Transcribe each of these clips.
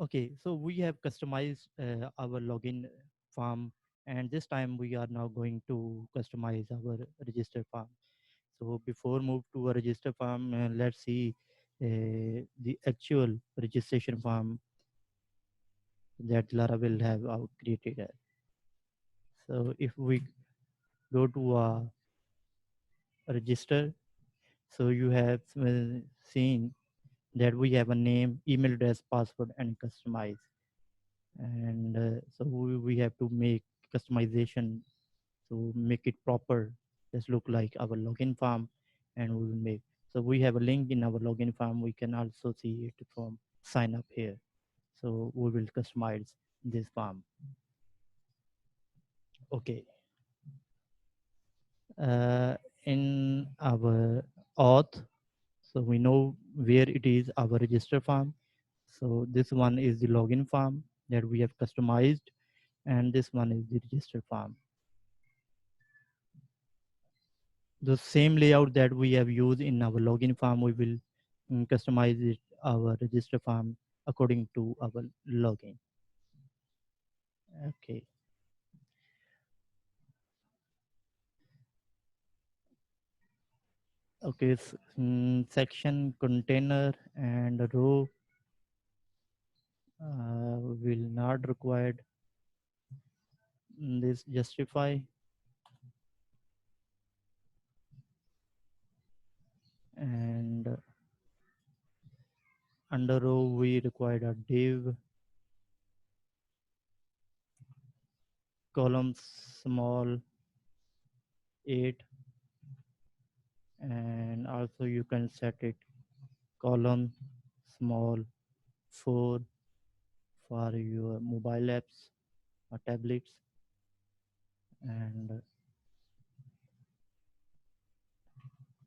Okay, so we have customized our login form, and this time we are now going to customize our register form. So before move to a register form, let's see the actual registration form that Laravel have out created. So if we go to a register, so you have seen that we have a name, email address, password, and customize. And so we have to make customization to make it proper, just look like our login form, and we will make. So we have a link in our login form. We can also see it from sign up here. So we will customize this form. Okay. Uh, in our auth, so we know where it is our register form. So this one is the login form that we have customized, and this one is the register form. The same layout that we have used in our login form, we will customize it, our register form according to our login. Okay. Okay. Section, container, and row will not required. This justify, and under row we required a div, column small 8, and also you can set it column small 4 for your mobile apps or tablets, and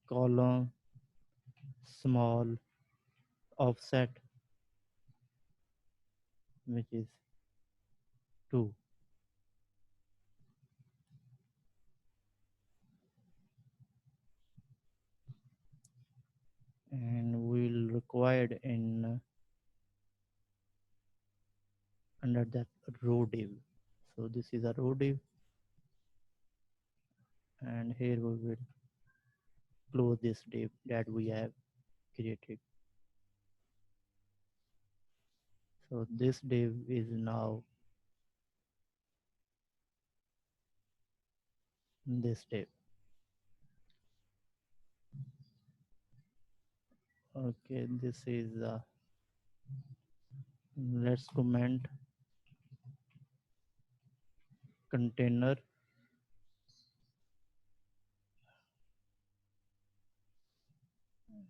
column small offset, which is 2. And we'll required in under that row div. So this is a row div, and here we will close this div that we have created. So this div is now this div. Okay, this is let's comment container,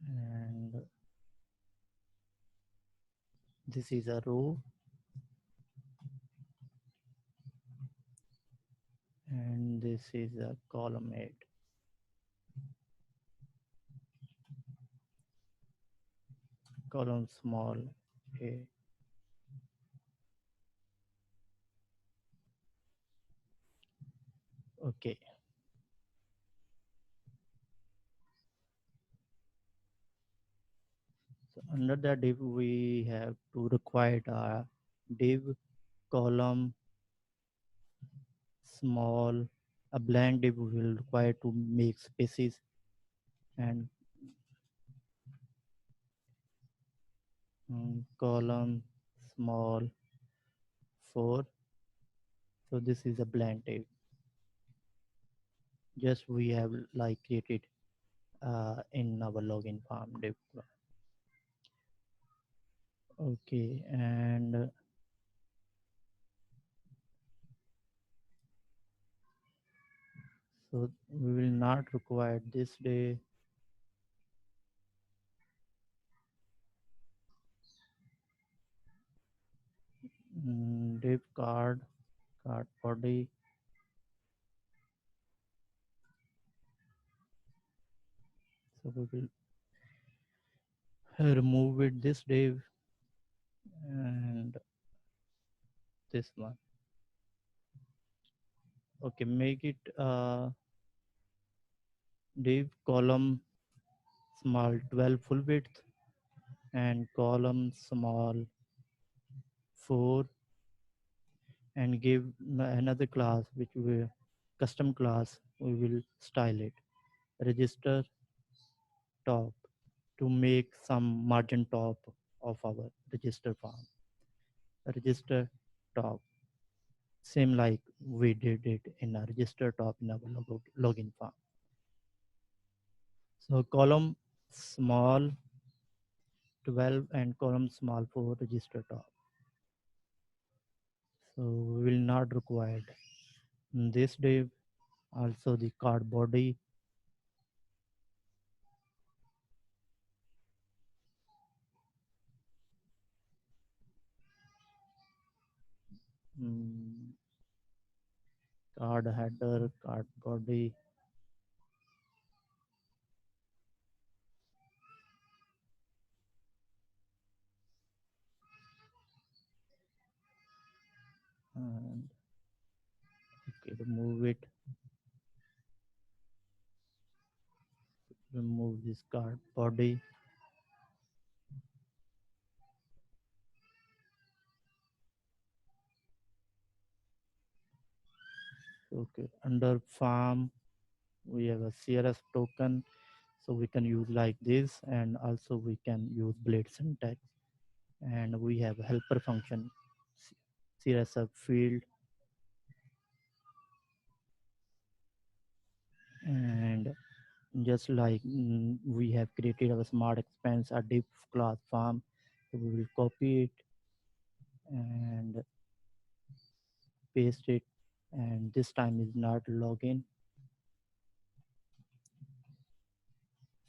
and this is a row, and this is a column 8. Column small a. Okay. So under the div, we have to require a div column small. A blank div will require to make spaces, and column small 4. So this is a blank div. Just we have like created in our login form div. Okay, and so we will not require this day. Div card body. So we will remove it this div and this one. Okay, make it div column small 12 full width and column small for and give another class which will custom class. We will style it register top to make some margin top of our register form. Register top, same like we did it in a register top in our login form. So column small 12 and column small for register top. So we will not required this div. Also the card body, mm, card header, card body, and okay, remove it. Remove this card body. Okay, under farm we have a CRS token, so we can use like this, and also we can use blade syntax, and we have a helper function CRS field, and just like we have created our smart expense a div class farm, so we will copy it and paste it, and this time is not login,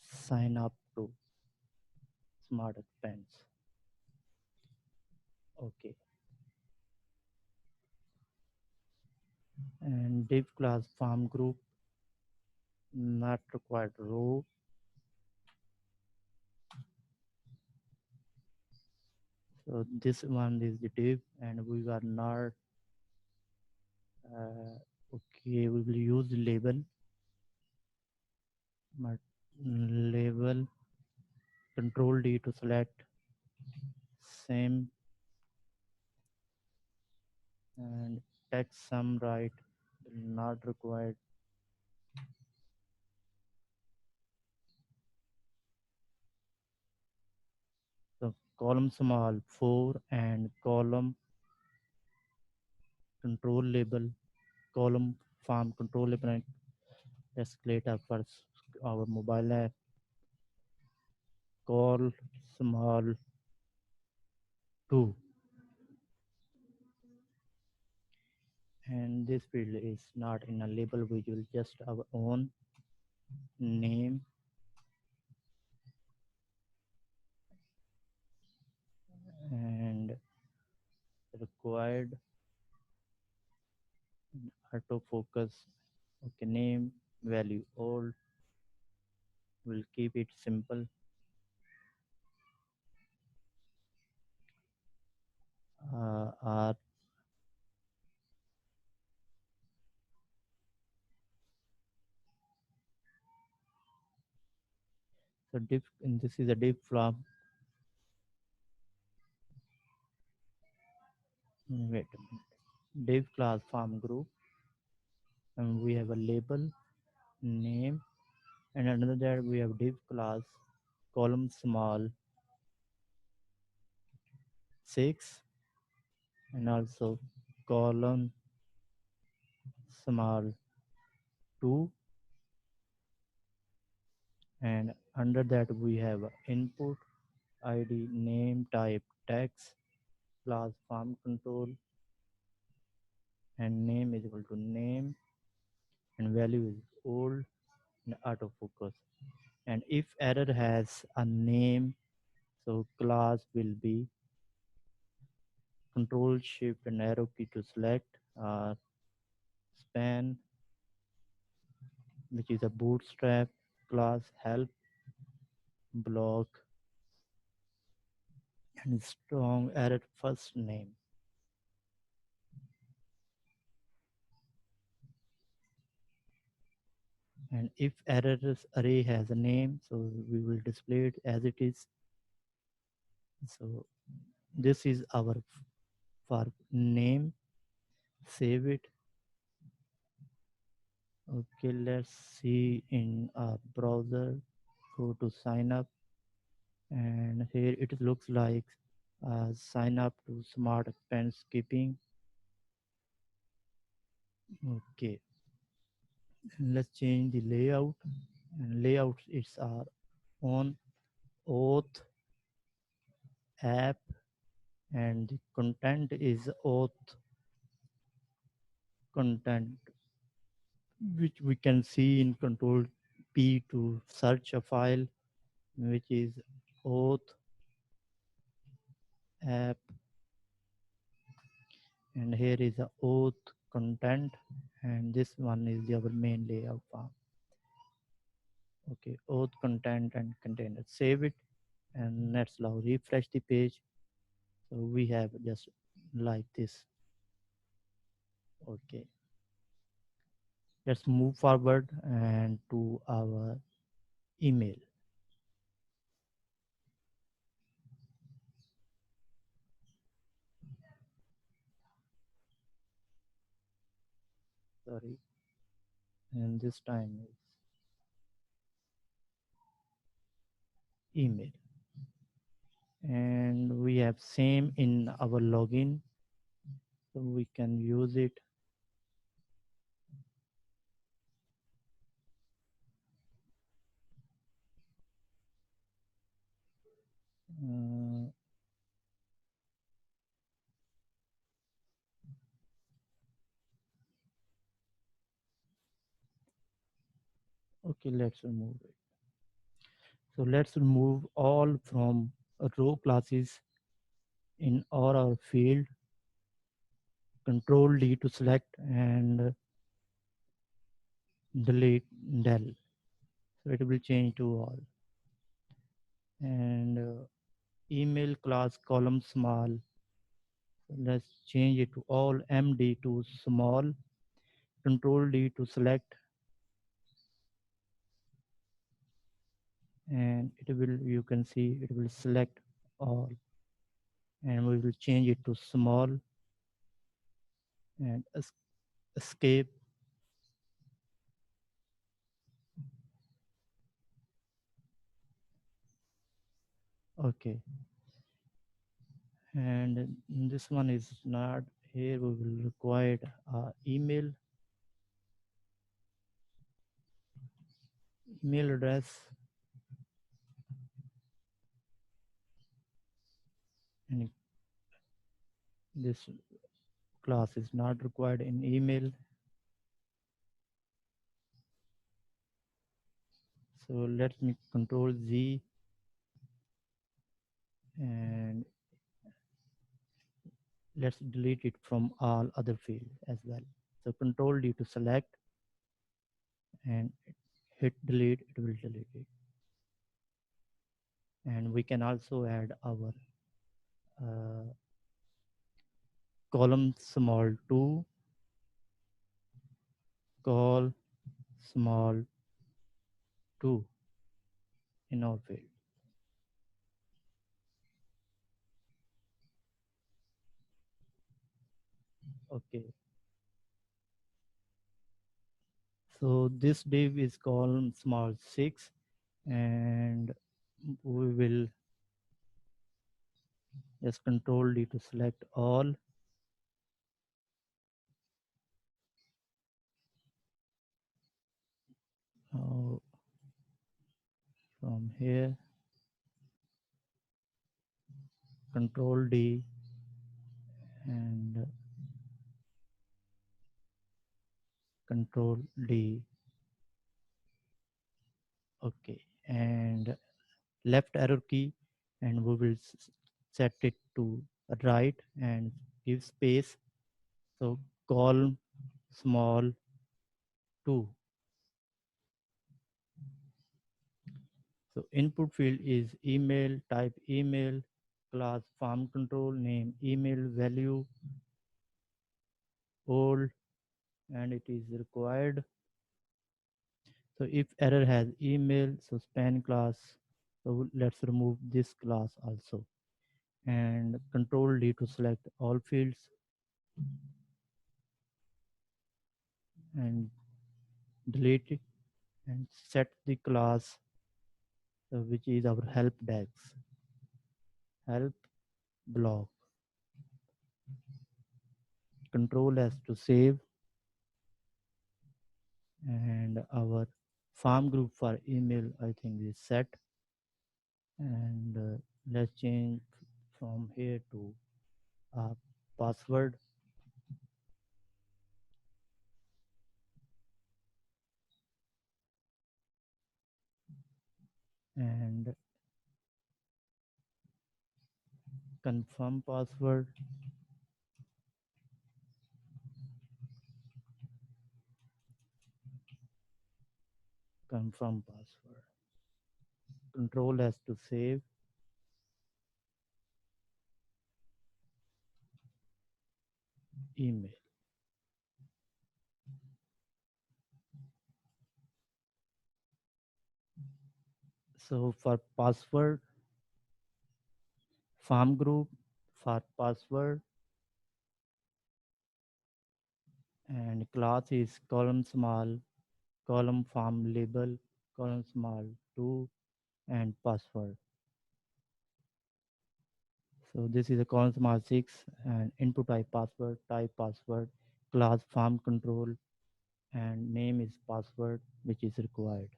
sign up to smart expense. Okay, and div class farm group not required row. So this one is the div, and we are not okay. We will use the label, but label Control D to select same, and text sum right not required. So column small 4 and column control label, column farm control label and escalator for our mobile app, call small 2, and this field is not in a label, we will just our own name and required autofocus. Okay, name value old, we'll keep it simple. R, so div, and this is a div from, wait a minute, div class farm group, and we have a label name, and under that we have div class column small 6 and also column small 2, and under that we have input id name type text class farm control, and name is equal to name, and value is old and autofocus. And if error has a name, so class will be control shift and arrow key to select span, which is a bootstrap class help block and strong error first name. And if errors array has a name, so we will display it as it is. So this is our for name, save it. Okay, let's see in our browser. Go to sign up, and here it looks like sign up to smart expense keeping. Okay, let's change the layout, and layout is our own auth app, and the content is auth content, which we can see in control P to search a file, which is auth app, and here is the auth content, and this one is our main layout form. Okay, auth content and container. Save it, and let's now refresh the page. So we have just like this. Okay, let's move forward and to our email. Sorry, and this time is email, and we have same in our login, so we can use it. uh, okay, let's remove it. So let's remove all from row classes in all our field. Control D to select and delete del. So it will change to all. And email class column small. So let's change it to all. MD to small. Control D to select, and it will, you can see it will select all, and we will change it to small, and escape. Okay, and this one is not here. We will require email address, and this class is not required in email. So let me control Z, and let's delete it from all other fields as well. So control D to select, and hit delete, it will delete it. And we can also add our uh, column small 2, call small 2 in our field. Okay, so this div is column small 6, and we will just control D to select all. uh, from here, control D, and control D. Okay, and left arrow key, and we will set it to right and give space. So column small 2. So input field is email, type email, class farm control, name email, value old, and it is required. So if error has email, so span class. So let's remove this class also. and Control D to select all fields, and delete it, and set the class which is our help DAX, help block. Control S to save, and our farm group for email I think is set, and let's change from here to password, and confirm password, confirm password. Control S to save, email. So for password, farm group for password, and class is column small, column farm label, column small 2, and password. So this is a column small 6, and input type password, class farm control, and name is password which is required.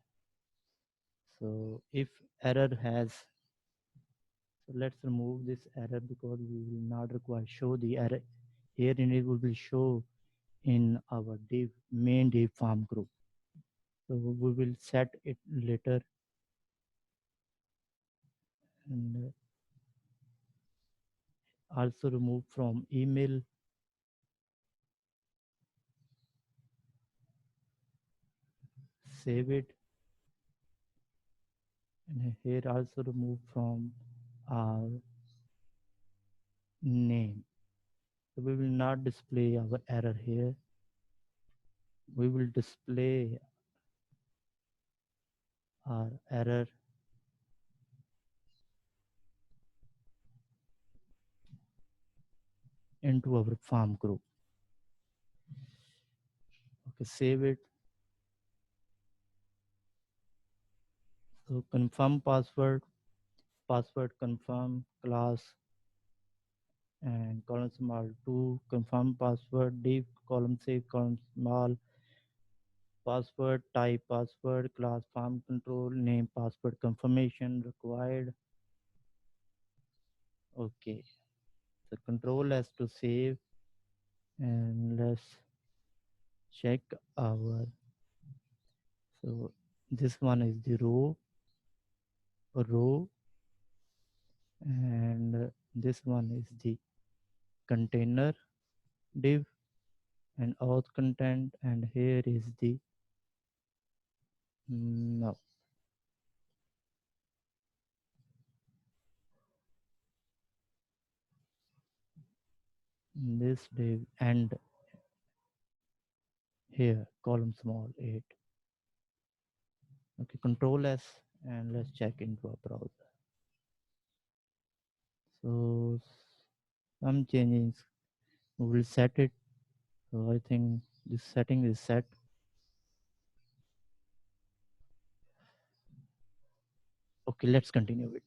So if error has, so let's remove this error because we will not require show the error here, and it will be show in our div main div farm group. So we will set it later, and also remove from email, save it, and here also remove from our name. So we will not display our error here. We will display our error into our farm group. Okay, save it. So confirm password, password confirm, class, and column small 2, confirm password, div, column save, column small, password, type password, class farm control, name password confirmation required. Okay, so control S to save, and let's check our, so this one is the row, and this one is the container div, and auth content, and here is the no, this div, and here column small 8. Okay, control S, and let's check into our browser. So some changes, we will set it. So I think this setting is set. Okay, let's continue with